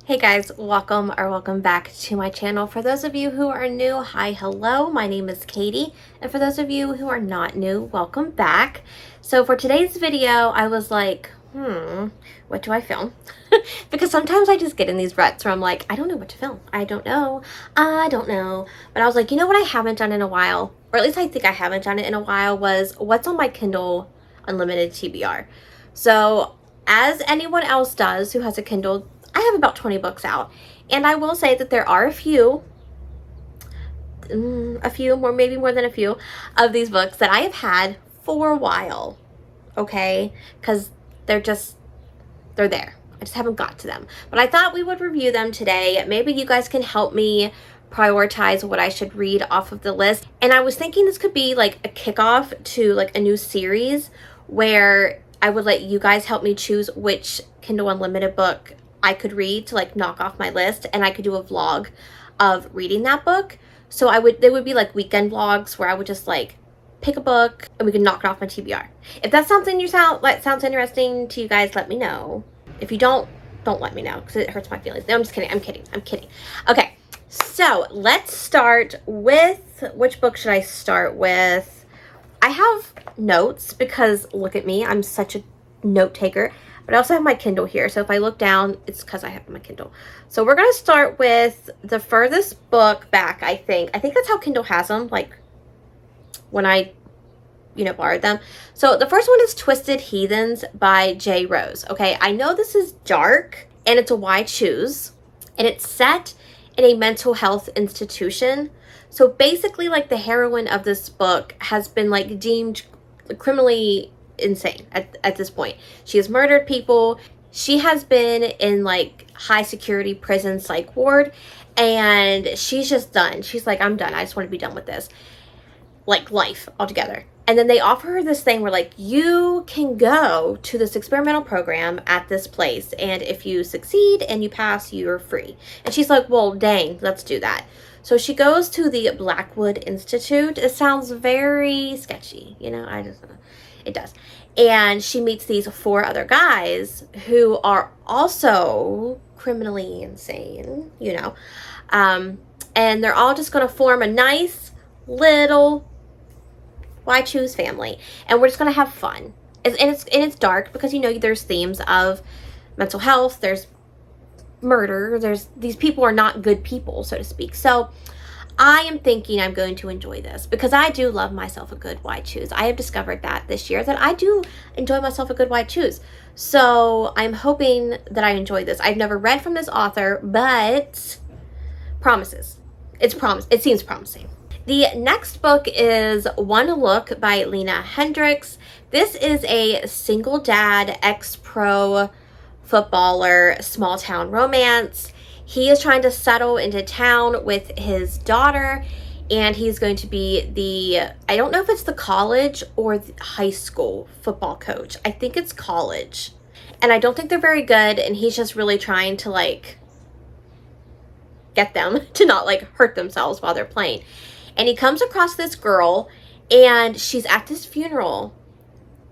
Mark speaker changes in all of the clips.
Speaker 1: Hey guys, welcome back to my channel. For those of you who are new, hi, hello, my name is Katie. And for those of you who are not new, welcome back. So for today's video, I was like, what do I film? Because sometimes I just get in these ruts where I'm like, I don't know what to film. I don't know. But I was like, you know what I haven't done in a while, or at least I think I haven't done it in a while, was what's on my Kindle Unlimited TBR. So as anyone else does who has a Kindle, I have about 20 books out, and I will say that there are a few more, maybe more than a few of these books that I have had for a while, okay, because they're there. I just haven't got to them, but I thought we would review them today. Maybe you guys can help me prioritize what I should read off of the list, and I was thinking this could be like a kickoff to like a new series where I would let you guys help me choose which Kindle Unlimited book I could read to like knock off my list, and I could do a vlog of reading that book. So they would be like weekend vlogs where I would just like pick a book and we could knock it off my TBR. If that's something sounds interesting to you guys, let me know. If you don't let me know because it hurts my feelings. No, I'm just kidding. I'm kidding. Okay, so let's start with, which book should I start with? I have notes because look at me, I'm such a note taker. But I also have my Kindle here, so if I look down, it's because I have my Kindle. So we're going to start with the furthest book back, I think. I think that's how Kindle has them, like when I, borrowed them. So the first one is Twisted Heathens by J. Rose. Okay, I know this is dark, and it's a Why Choose, and it's set in a mental health institution. So basically, like, the heroine of this book has been, like, deemed criminally insane at this point. She has murdered people. She has been in like high security prison psych ward, and she's just done. She's like, I'm done. I just want to be done with this, like, life altogether. And then they offer her this thing where like, you can go to this experimental program at this place, and if you succeed and you pass, you're free. And she's like, well, dang, let's do that. So she goes to the Blackwood Institute. It sounds very sketchy, it does. And she meets these 4 other guys who are also criminally insane, and they're all just going to form a nice little Why Choose family, and we're just going to have fun. And it's dark because there's themes of mental health, there's murder, these people are not good people, so to speak. So I am thinking I'm going to enjoy this because I do love myself a good Why Choose. I have discovered that this year, that I do enjoy myself a good Why Choose. So I'm hoping that I enjoy this. I've never read from this author, but it seems promising. The next book is One Look by Lena Hendricks. This is a single dad, ex-pro footballer, small town romance. He is trying to settle into town with his daughter, and he's going to be I don't know if it's the college or the high school football coach. I think it's college. And I don't think they're very good, and he's just really trying to like get them to not like hurt themselves while they're playing. And he comes across this girl, and she's at this funeral,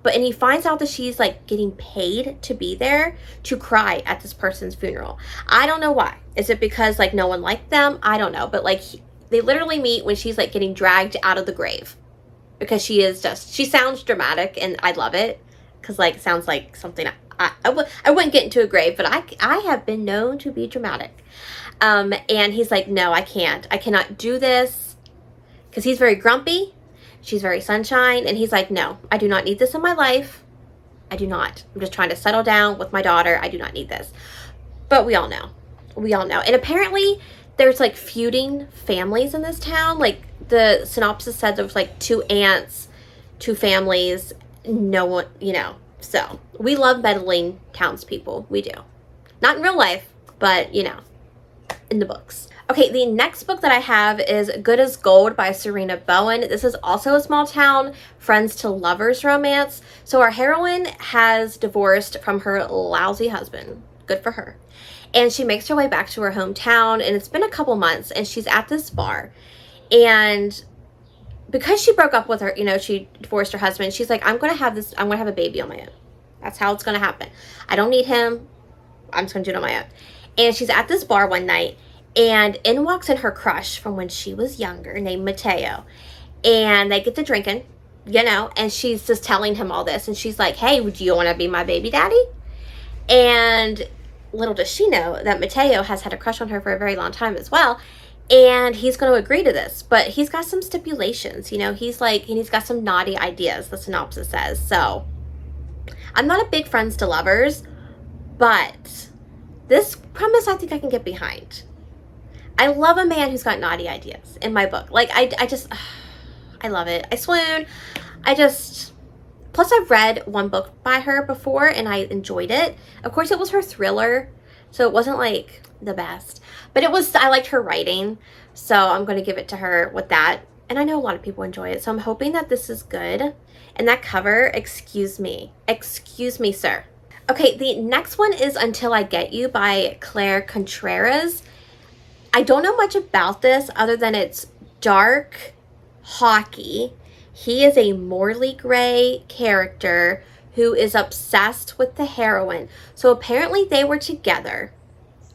Speaker 1: and he finds out that she's like getting paid to be there to cry at this person's funeral. I don't know why. Is it because like no one liked them? I don't know. But like they literally meet when she's like getting dragged out of the grave, because she sounds dramatic, and I love it because like it sounds like something I wouldn't get into a grave, but I have been known to be dramatic. And he's like, no, I cannot do this, because he's very grumpy. She's very sunshine, and he's like, no, I do not need this in my life. I do not. I'm just trying to settle down with my daughter. I do not need this. But we all know. And apparently there's like feuding families in this town. Like the synopsis said, there was like 2 aunts, 2 families, no one, So we love meddling townspeople. We do. Not in real life, but in the books. Okay, the next book that I have is Good as Gold by Serena Bowen. This is also a small town, friends to lovers romance. So our heroine has divorced from her lousy husband. Good for her. And she makes her way back to her hometown, and it's been a couple months, and she's at this bar. And because she broke up with her, she divorced her husband, she's like, I'm going to have a baby on my own. That's how it's going to happen. I don't need him. I'm just going to do it on my own. And she's at this bar one night, and in walks in her crush from when she was younger, named Mateo. And they get to drinking, and she's just telling him all this. And she's like, hey, would you want to be my baby daddy? And little does she know that Mateo has had a crush on her for a very long time as well. And he's going to agree to this. But he's got some stipulations, He's like, and he's got some naughty ideas, the synopsis says. So I'm not a big friends to lovers, but this premise I think I can get behind. I love a man who's got naughty ideas in my book. Like, I just, I love it. I swoon. Plus I've read one book by her before and I enjoyed it. Of course, it was her thriller, so it wasn't like the best. But I liked her writing, so I'm going to give it to her with that. And I know a lot of people enjoy it, so I'm hoping that this is good. And that cover, excuse me, sir. Okay, the next one is Until I Get You by Claire Contreras. I don't know much about this other than it's dark hockey. He is a Morley Gray character who is obsessed with the heroine. So apparently they were together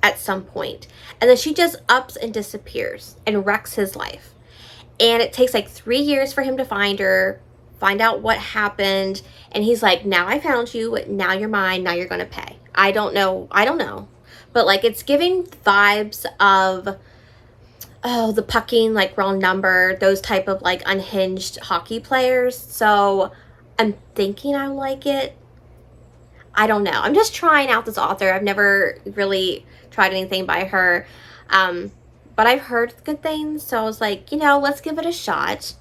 Speaker 1: at some point, and then she just ups and disappears and wrecks his life. And it takes like 3 years for him to find her, find out what happened, and he's like, now I found you, now you're mine, now you're gonna pay. I don't know, but like it's giving vibes of the Pucking, like Wrong Number, those type of like unhinged hockey players. So I'm thinking I like it. I don't know. I'm just trying out this author. I've never really tried anything by her. But I've heard good things. So I was like, let's give it a shot.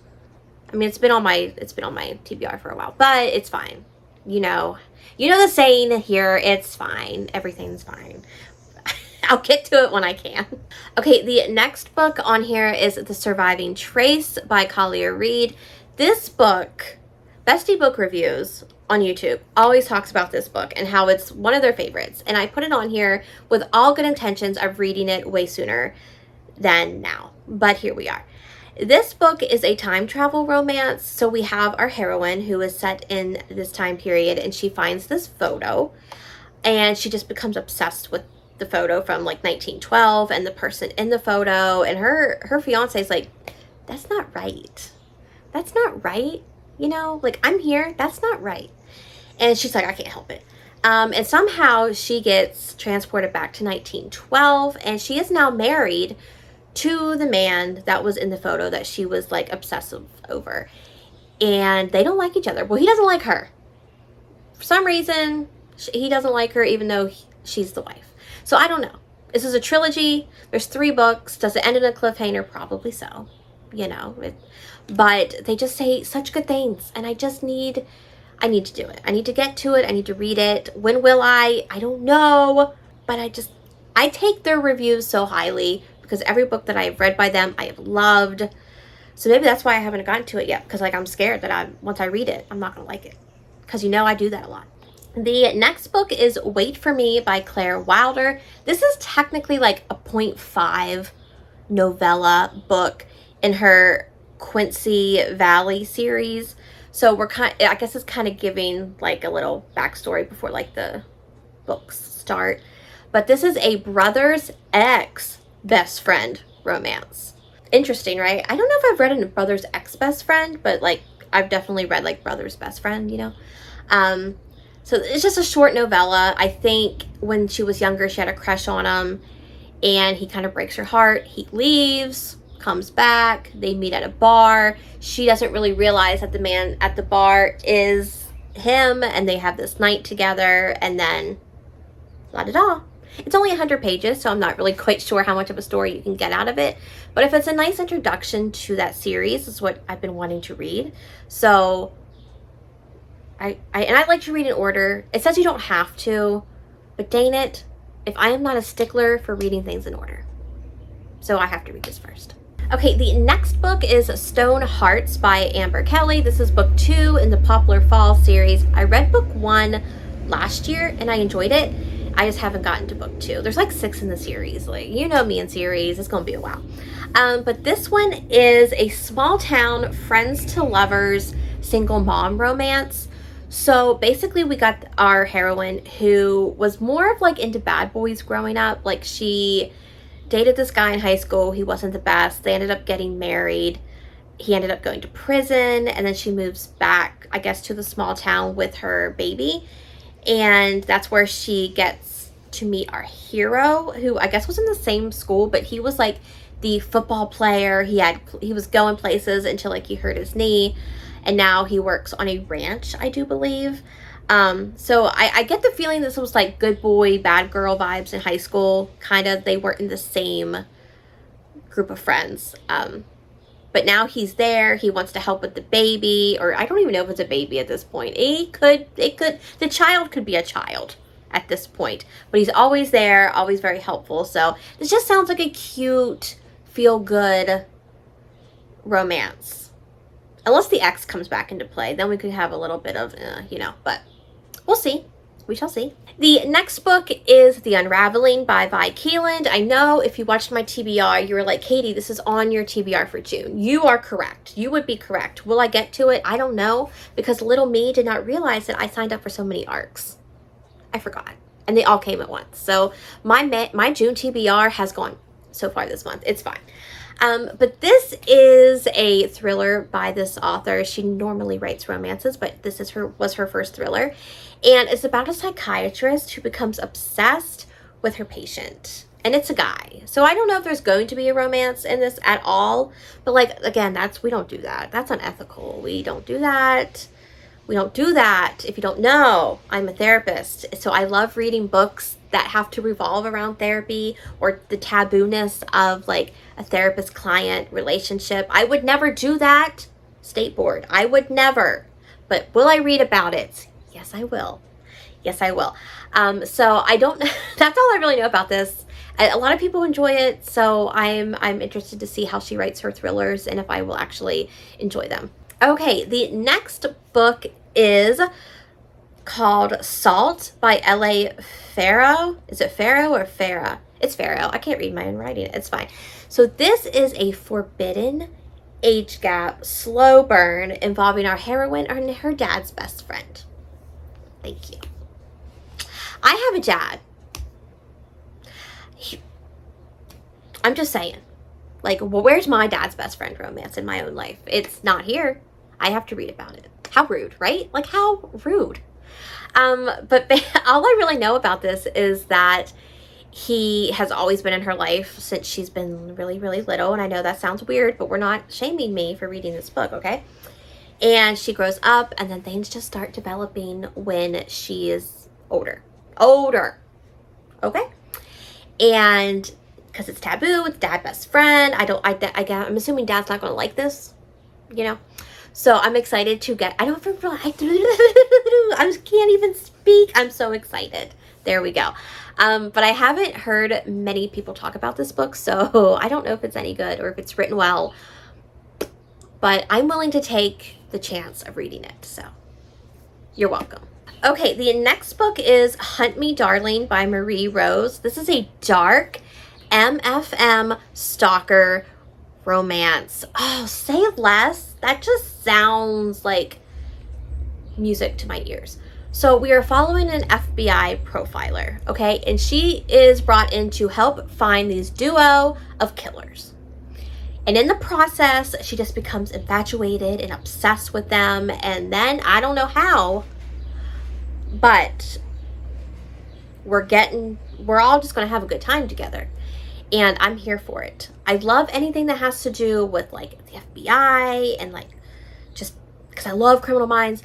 Speaker 1: I mean, it's been on my TBR for a while, but it's fine. You know the saying here, it's fine. Everything's fine. I'll get to it when I can. Okay, the next book on here is The Surviving Trace by Collier Reed. This book, Bestie Book Reviews on YouTube always talks about this book and how it's one of their favorites. And I put it on here with all good intentions of reading it way sooner than now. But here we are. This book is a time travel romance. So we have our heroine who is set in this time period, and she finds this photo and she just becomes obsessed with the photo from like 1912 and the person in the photo, and her fiance is like, that's not right, like I'm here, that's not right. And she's like, I can't help it. And somehow she gets transported back to 1912, and she is now married to the man that was in the photo that she was like obsessive over, and they don't like each other. Well, he doesn't like her for some reason. He doesn't like her even though she's the wife. So I don't know. This is a trilogy. There's 3 books. Does it end in a cliffhanger? Probably so. But they just say such good things, and I need to do it. I need to get to it. I need to read it. When will I? I don't know. But I take their reviews so highly because every book that I've read by them, I have loved. So maybe that's why I haven't gotten to it yet, because like I'm scared that once I read it, I'm not going to like it. Because I do that a lot. The next book is Wait for Me by Claire Wilder. This is technically like a 0.5 novella book in her Quincy Valley series. So I guess it's kind of giving like a little backstory before like the books start. But this is a brother's ex best friend romance. Interesting, right? I don't know if I've read a brother's ex best friend, but like I've definitely read like brother's best friend, So it's just a short novella. I think when she was younger, she had a crush on him, and he kind of breaks her heart. He leaves, comes back. They meet at a bar. She doesn't really realize that the man at the bar is him, and they have this night together, and then la-da-da. It's only 100 pages, so I'm not really quite sure how much of a story you can get out of it. But if it's a nice introduction to that series, is what I've been wanting to read. So I like to read in order. It says you don't have to, but dang it, if I am not a stickler for reading things in order. So I have to read this first. Okay, the next book is Stone Hearts by Amber Kelly. This is book 2 in the Poplar Fall series. I read book 1 last year and I enjoyed it. I just haven't gotten to book 2. There's like 6 in the series. Like, me and series, it's gonna be a while. But this one is a small town friends to lovers single mom romance. So basically we got our heroine who was more of like into bad boys growing up. Like she dated this guy in high school. He wasn't the best. They ended up getting married. He ended up going to prison, and then she moves back, I guess, to the small town with her baby. And that's where she gets to meet our hero, who I guess was in the same school, but he was like the football player. He was going places until like he hurt his knee, and now he works on a ranch, I do believe. So I get the feeling this was like good boy, bad girl vibes in high school. Kind of, they were in the same group of friends. But now he's there. He wants to help with the baby, or I don't even know if it's a baby at this point. The child could be a child at this point, but he's always there, always very helpful. So this just sounds like a cute, feel-good romance. Unless the ex comes back into play, then we could have a little bit of, but we'll see. We shall see. The next book is The Unraveling by Vi Keeland. I know if you watched my TBR, you were like, Katie, this is on your TBR for June. You are correct. You would be correct. Will I get to it? I don't know, because little me did not realize that I signed up for so many arcs. I forgot. And they all came at once. So my June TBR has gone so far this month. It's fine. But this is a thriller by this author. She normally writes romances, but this was her first thriller. And it's about a psychiatrist who becomes obsessed with her patient. And it's a guy. So I don't know if there's going to be a romance in this at all. But like, again, we don't do that. That's unethical. We don't do that. We don't do that. If you don't know, I'm a therapist. So I love reading books that have to revolve around therapy or the taboo-ness of like a therapist-client relationship. I would never do that. State board. I would never. But will I read about it? Yes, I will. Yes, I will. So I don't, that's all I really know about this. A lot of people enjoy it. So I'm interested to see how she writes her thrillers and if I will actually enjoy them. Okay, the next book is called Salt by L.A. Farrow. Is it Farrow or Farah? It's Farrow. I can't read my own writing. It's fine. So this is a forbidden age gap slow burn involving our heroine and her dad's best friend. Thank you. I have a dad. I'm just saying. Like, well, where's my dad's best friend romance in my own life? It's not here. I have to read about it. How rude, right? Like, how rude. But all I really know about this is that he has always been in her life since she's been really, really little. And I know that sounds weird, but we're not shaming me for reading this book, okay? And she grows up, and then things just start developing when she is older. Okay? And because it's taboo, it's dad best friend. I'm assuming dad's not going to like this, So I'm excited to get, I can't even speak. I'm so excited. There we go. But I haven't heard many people talk about this book, so I don't know if it's any good or if it's written well. But I'm willing to take the chance of reading it, so you're welcome. Okay, the next book is Hunt Me Darling by Marie Rose. This is a dark MFM stalker romance. Oh, say less. That just sounds like music to my ears. So we are following an FBI profiler, okay? And she is brought in to help find these duo of killers. And in the process, she just becomes infatuated and obsessed with them. And then, I don't know how, but we're all just going to have a good time together. And I'm here for it. I love anything that has to do with like the FBI and like, just because I love Criminal Minds.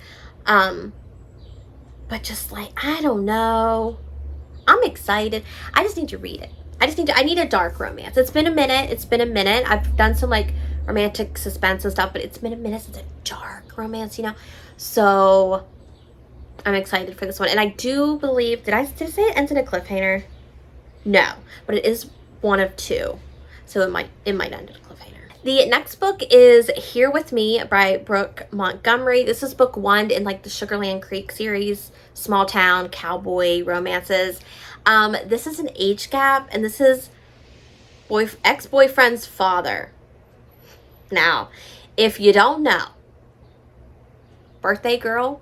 Speaker 1: But just like, I don't know. I'm excited. I just need to read it. I need a dark romance. It's been a minute. I've done some like romantic suspense and stuff, but it's been a minute since a dark romance, So I'm excited for this one. And I do believe, did I say it ends in a cliffhanger? No, but it is one of two. So it might end in a cliffhanger. The next book is Here With Me by Brooke Montgomery. This is book 1 in like the Sugarland Creek series, small town cowboy romances. This is an age gap, and this is ex-boyfriend's father. Now, if you don't know, birthday girl,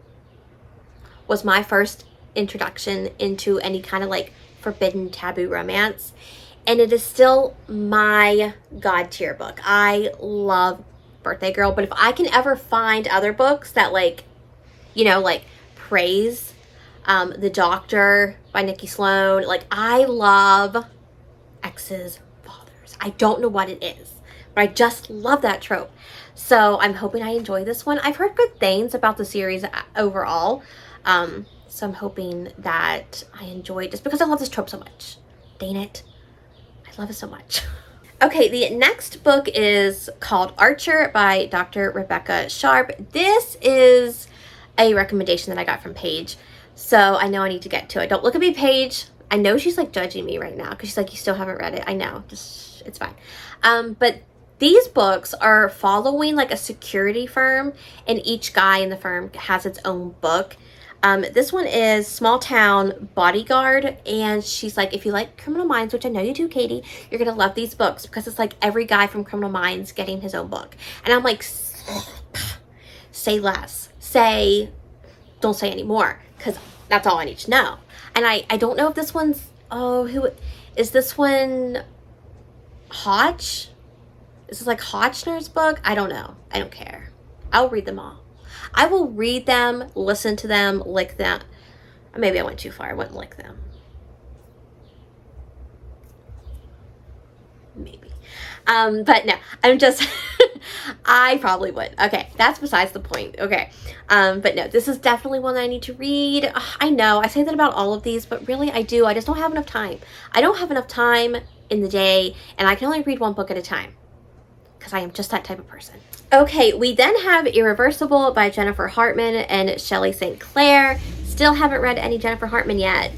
Speaker 1: was my first introduction into any kind of like forbidden taboo romance. And it is still my God tier book. I love Birthday Girl, but if I can ever find other books that like, you know, like praise The Doctor by Nikki Sloan, like I love exes' fathers. I don't know what it is, but I just love that trope. So I'm hoping I enjoy this one. I've heard good things about the series overall. So I'm hoping that I enjoy it just because I love this trope so much. Dang it. I love it so much. Okay, the next book is called Archer by Dr. Rebecca Sharp. This is a recommendation that I got from Paige, so I know I need to get to it. Don't look at me, Paige. I know she's like judging me right now because she's like, you still haven't read it. I know, just it's fine. But these books are following like a security firm, and each guy in the firm has its own book. This one is Small Town Bodyguard, and she's like, if you like Criminal Minds, which I know you do, Katie, you're gonna love these books because it's like every guy from Criminal Minds getting his own book. And I'm like, say less. Don't say anymore, because that's all I need to know. And I don't know if this one's, who is this one? Hodge? Is this like Hodgner's book? I don't know. I don't care. I'll read them all. I will read them, listen to them, lick them. Maybe I went too far. I wouldn't lick them. Maybe. But no, I'm just, I probably would. Okay, that's besides the point. Okay. But no, this is definitely one that I need to read. I know, I say that about all of these, but really I do. I just don't have enough time. I don't have enough time in the day, and I can only read one book at a time because I am just that type of person. Okay, we then have Irreversible by Jennifer Hartman and Shelley St. Clair. Still haven't read any Jennifer Hartman yet.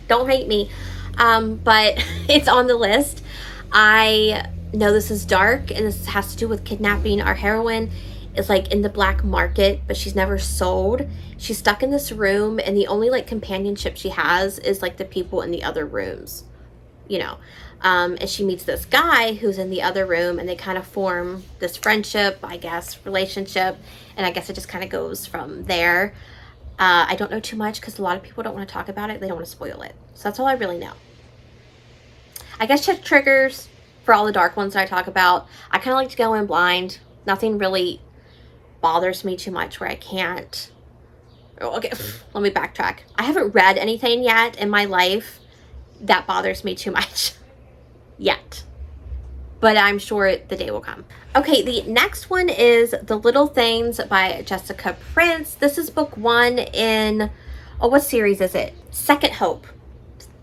Speaker 1: Don't hate me. But it's on the list. I know this is dark, and this has to do with kidnapping. Our heroine is like in the black market, but she's never sold. She's stuck in this room, and the only like companionship she has is like the people in the other rooms, you know. And she meets this guy who's in the other room, and they kind of form this friendship, I guess, relationship, and I guess it just kind of goes from there. I don't know too much because a lot of people don't want to talk about it. They don't want to spoil it. So that's all I really know. I guess check triggers for all the dark ones that I talk about. I kind of like to go in blind. Nothing really bothers me too much where I can't. Okay, let me backtrack. I haven't read anything yet in my life that bothers me too much. Yet. But I'm sure the day will come. Okay, the next one is The Little Things by Jessica Prince. This is book 1 in, what series is it? Second Hope.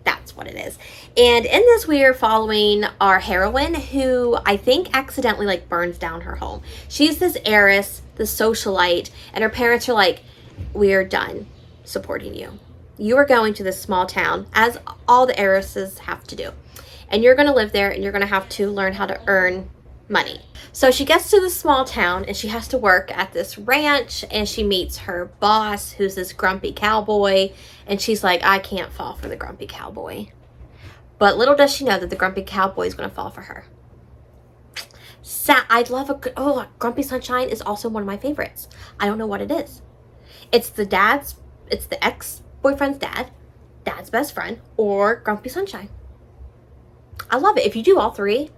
Speaker 1: That's what it is. And in this, we are following our heroine who I think accidentally like burns down her home. She's this heiress, this socialite, and her parents are like, we are done supporting you. You are going to this small town, as all the heiresses have to do. And you're going to live there, and you're going to have to learn how to earn money. So she gets to this small town, and she has to work at this ranch, and she meets her boss, who's this grumpy cowboy, and she's like, I can't fall for the grumpy cowboy. But little does she know that the grumpy cowboy is going to fall for her. I'd love Grumpy Sunshine is also one of my favorites. I don't know what it is. It's the ex-boyfriend's dad's best friend, or Grumpy Sunshine. I love it. If you do all three,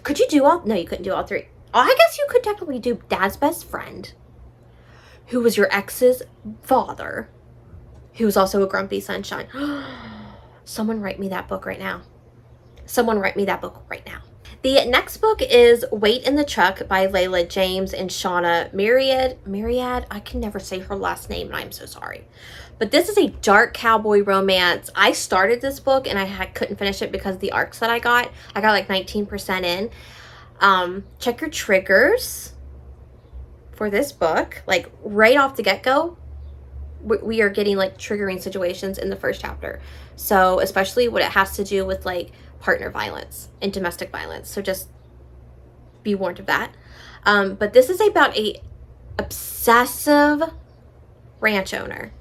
Speaker 1: could you do all? No, you couldn't do all three. Oh, I guess you could technically do dad's best friend, who was your ex's father, who was also a Grumpy Sunshine. Someone write me that book right now. Someone write me that book right now. The next book is Wait in the Truck by Layla James and Shauna Myriad. I can never say her last name, and I'm so sorry. But this is a dark cowboy romance. I started this book, and I couldn't finish it because of the arcs that I got. I got like 19% in. Check your triggers for this book. Like right off the get-go, we are getting like triggering situations in the first chapter. So especially what it has to do with like partner violence and domestic violence. So just be warned of that. But this is about a obsessive ranch owner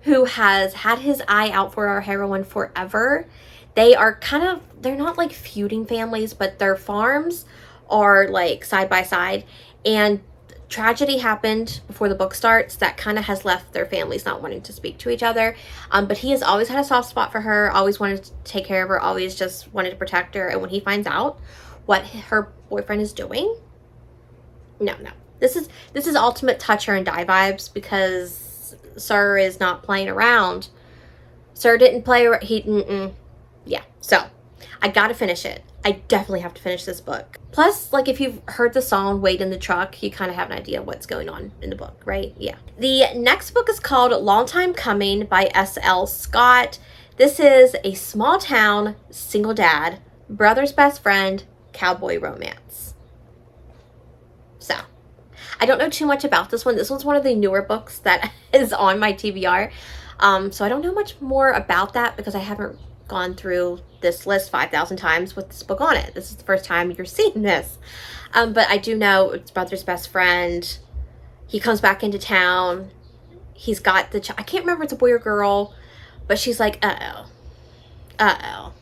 Speaker 1: who has had his eye out for our heroine forever. They're not like feuding families, but their farms are like side by side. And tragedy happened before the book starts that kind of has left their families not wanting to speak to each other. But he has always had a soft spot for her, always wanted to take care of her, always just wanted to protect her. And when he finds out what her boyfriend is doing, no. This is ultimate touch her and die vibes, because Sir is not playing around. Sir didn't play, yeah. So I gotta finish it. I definitely have to finish this book. Plus, like, if you've heard the song Wait in the Truck, you kind of have an idea what's going on in the book, right? Yeah. The next book is called Long Time Coming by S.L. Scott. This is a small town, single dad, brother's best friend, cowboy romance. So, I don't know too much about this one. This one's one of the newer books that is on my TBR. So I don't know much more about that because I haven't gone through this list 5,000 times with this book on it. This is the first time you're seeing this. But I do know it's brother's best friend. He comes back into town. He's got the I can't remember if it's a boy or girl, but she's like, uh-oh.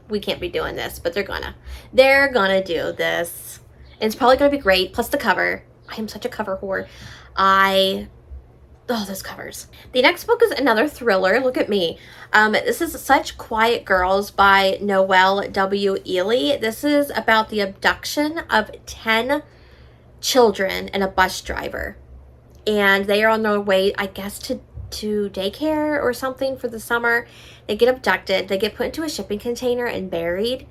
Speaker 1: We can't be doing this, but they're gonna do this. And it's probably gonna be great. Plus the cover. I am such a cover whore. Oh, those covers. The next book is another thriller. Look at me. This is Such Quiet Girls by Noelle W. Ely. This is about the abduction of 10 children and a bus driver. And they are on their way, I guess, to daycare or something for the summer. They get abducted. They get put into a shipping container and buried.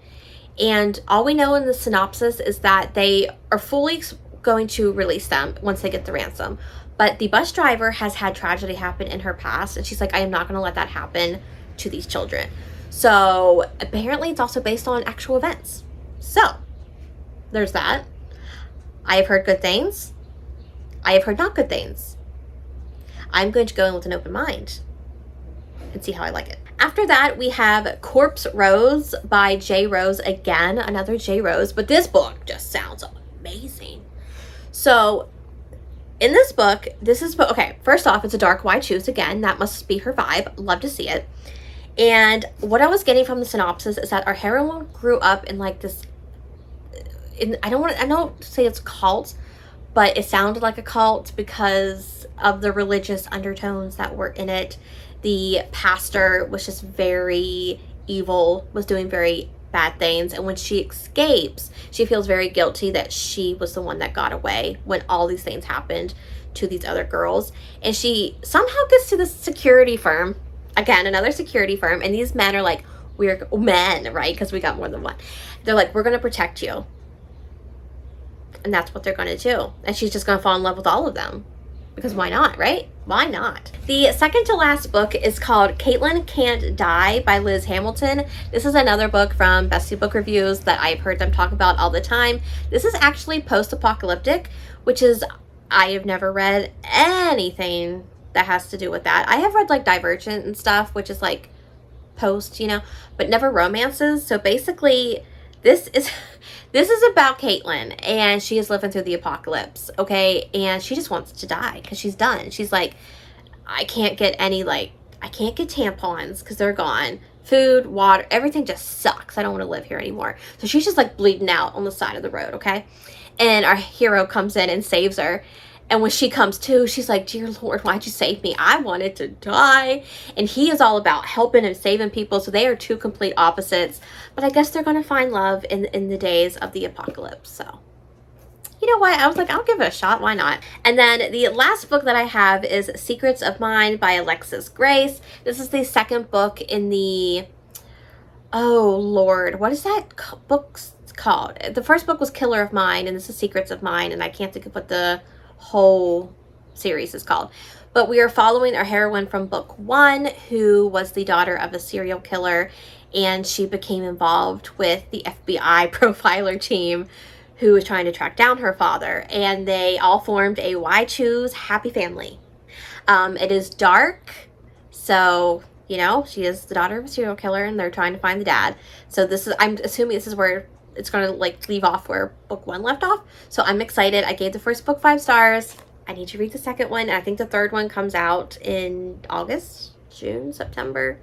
Speaker 1: And all we know in the synopsis is that they are fully going to release them once they get the ransom. But the bus driver has had tragedy happen in her past, and she's like, I am not going to let that happen to these children. So apparently it's also based on actual events. So there's that. I have heard good things. I have heard not good things. I'm going to go in with an open mind and see how I like it. After that, we have Corpse Rose by J. Rose. Again, another J. Rose, but this book just sounds amazing. So in this book, okay, first off, it's a dark white shoes again. That must be her vibe. Love to see it. And what I was getting from the synopsis is that our heroine grew up in like this, I don't say it's a cult, but it sounded like a cult because of the religious undertones that were in it. The pastor was just very evil, was doing very bad things, and when she escapes, she feels very guilty that she was the one that got away when all these things happened to these other girls. And she somehow gets to this security firm, again, another security firm, and these men are like, we're men, right? Because we got more than one. They're like, we're going to protect you. And that's what they're going to do. And she's just going to fall in love with all of them. Because why not, right? Why not? The second to last book is called Caitlin Can't Die by Liz Hamilton. This is another book from Bestie Book Reviews that I've heard them talk about all the time. This is actually post-apocalyptic, which is, I have never read anything that has to do with that. I have read like Divergent and stuff, which is like post, but never romances. So basically, this is about Caitlin, and she is living through the apocalypse, okay? And she just wants to die because she's done. She's like, I can't get tampons because they're gone. Food, water, everything just sucks. I don't want to live here anymore. So she's just like bleeding out on the side of the road, okay? And our hero comes in and saves her. And when she comes to, she's like, dear Lord, why'd you save me? I wanted to die. And he is all about helping and saving people. So they are two complete opposites. But I guess they're going to find love in the days of the apocalypse. So, you know what? I was like, I'll give it a shot. Why not? And then the last book that I have is Secrets of Mine by Alexis Grace. This is the second book in the, oh Lord, what is that book called? The first book was Killer of Mine, and this is Secrets of Mine. And I can't think of what the whole series is called, but we are following our heroine from book 1, who was the daughter of a serial killer, and she became involved with the FBI profiler team who was trying to track down her father, and they all formed a Why Choose happy family. It is dark, so she is the daughter of a serial killer, and they're trying to find the dad. So I'm assuming this is where it's going to like leave off where book 1 left off. So I'm excited. I gave the first book 5 stars. I need to read the second one. And I think the third one comes out in August, June, September.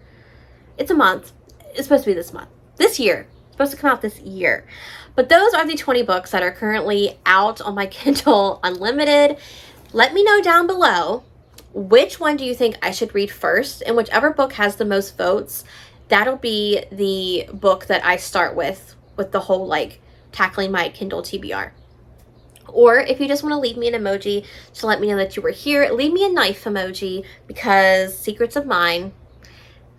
Speaker 1: It's a month. It's supposed to be this month. This year. supposed to come out this year. But those are the 20 books that are currently out on my Kindle Unlimited. Let me know down below, which one do you think I should read first? And whichever book has the most votes, that'll be the book that I start with the whole like tackling my Kindle TBR. Or if you just want to leave me an emoji to let me know that you were here, leave me a knife emoji, because secrets of mine,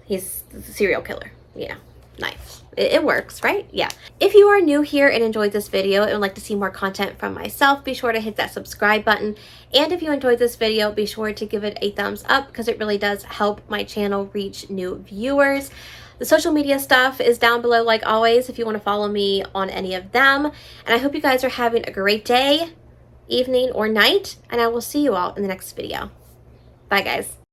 Speaker 1: he's the serial killer. Yeah, knife. It works, right? Yeah. If you are new here and enjoyed this video and would like to see more content from myself, be sure to hit that subscribe button. And if you enjoyed this video, be sure to give it a thumbs up, because it really does help my channel reach new viewers. The social media stuff is down below like always if you want to follow me on any of them. And I hope you guys are having a great day, evening, or night, and I will see you all in the next video. Bye, guys.